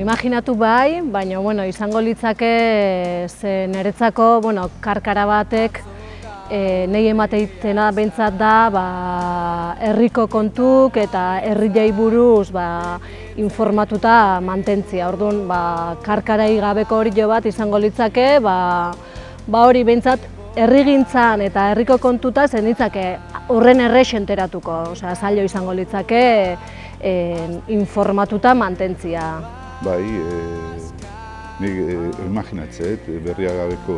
imaginatu bai, baina izango litzake ze niretzako karkara batek nahi emateitena behintzat da herriko kontuk eta herriei buruz informatuta mantentzia. Orduan, karkarai gabeko hori bat izango litzake, hori behintzat herrigintzan eta herriko kontuta zen litzake horren errex enteratuko, zailo izango litzake informatuta mantentzia. Bai, nik imaginatzet, Berriagabeko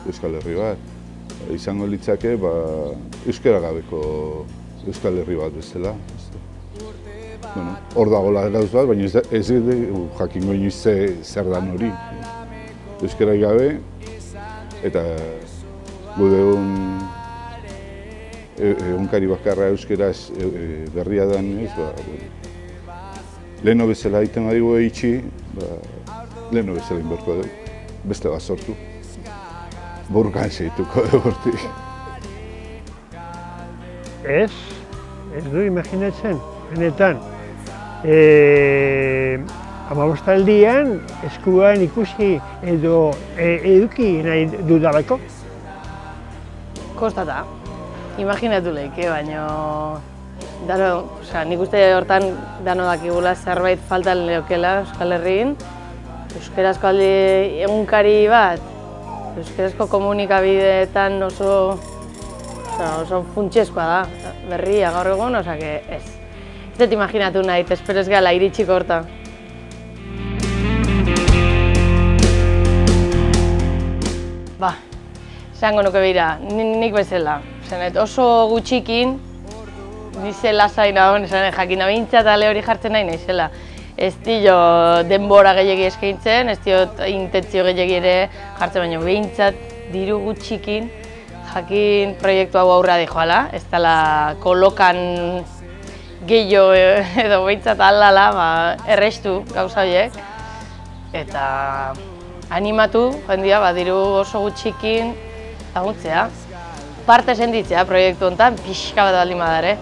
Euskal Herri bat. Izango litzake, euskara gabeko Euskal Herri bat bezala. Hor dagoela gauz bat, baina ez jakingo inoiz zer dan hori. Euskara gabe, eta gure egunkari bakarra euskaraz berria danez, leheno bezala egiten badigu eitxi, leheno bezala inberko dugu, beste bat sortu. Burkan segituko dugu hortik. Ez du imaginatzen, benetan. Amabostaldian eskuan ikusi edo eduki nahi dudalako. Kostata, imaginatu lehike, baina nik uste hortan dano dakigula zerbait faltan leokela Euskal Herriin. Euskarazko egunkari bat, euskarazko komunikabideetan oso funtsezkoa da, berria gaur egun, ez. Ez dut imaginatu nahi, espero ez gala iritsiko horta. Esango nuke begira, nik bezala. Oso gutxikin, nizela zaina hon, jakina bintzat ale hori jartzen nahi nahizela. Ez dio denbora gehiagi eskaintzen, ez dio intentzio gehiagi ere jartzen, baina behintzat diru gutxikin jakin proiektu hau aurra dijoala, ez dela kolokan gehiago edo behintzat aldala errestu gauza horiek. Eta animatu jendia diru oso gutxikin laguntzea. Parte senditzea proiektu honetan, pixka bat baldin badare.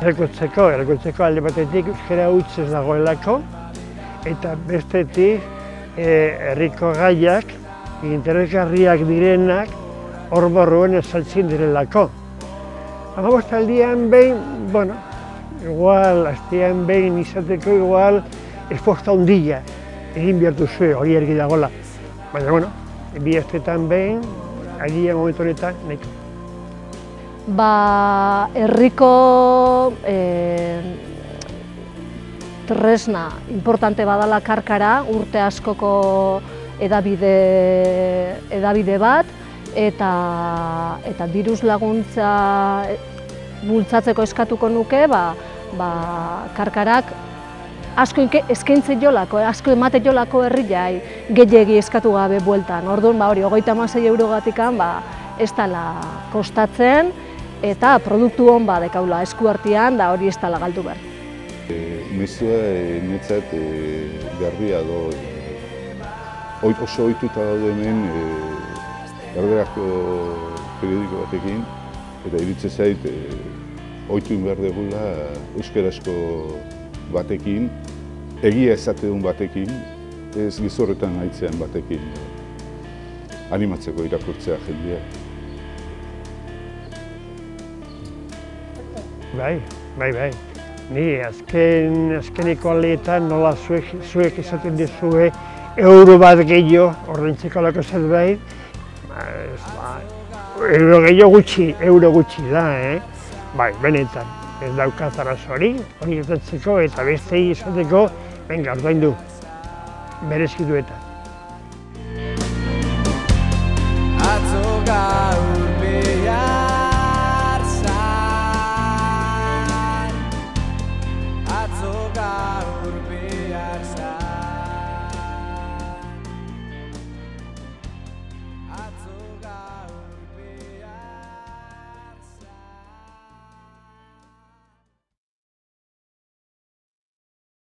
Erakutzeko alde batetik euskara huts ez dagoelako, eta bestetik herriko gaiak, interesgarriak direnak, hor barruan ezaltzen direlako. Amabostaldian behin, igual, astean behin izateko igual, esposta ondila egin behar duzue hori ergi dagoela. Baina, bi astetan behin, agia momentu honetan, nahiko. Herriko tresna importante badala karkara, urte askoko edabide bat, eta diruz laguntza bultzatzeko eskatuko nuke, karkarak asko eskaintzen jolako, asko emate jolako herriai gehiegi eskatu gabe bueltan. Orduan, hori, 36 eurogatikan ez dela kostatzen, eta produktu hon dekaula esku artean, da hori ez dela galdu behar. Mezua netzat garbia do, oso ohituta daude hemen Berberako periodiko batekin, eta iritze zait ohitu behar dugula euskarazko batekin, egia esatedun batekin, ez gizorretan haitzean batekin, animatzeko irakurtzea jendea. Bai. Ni azkeneko aleetan nola zuek esaten dizue euro bat gehiago ordaintzeko alako zerbait, euro gutxi da, Bai, benetan, ez daukat arazorik hori gertatzeko eta bestei esateko, venga, ordaindu, berezki duetan.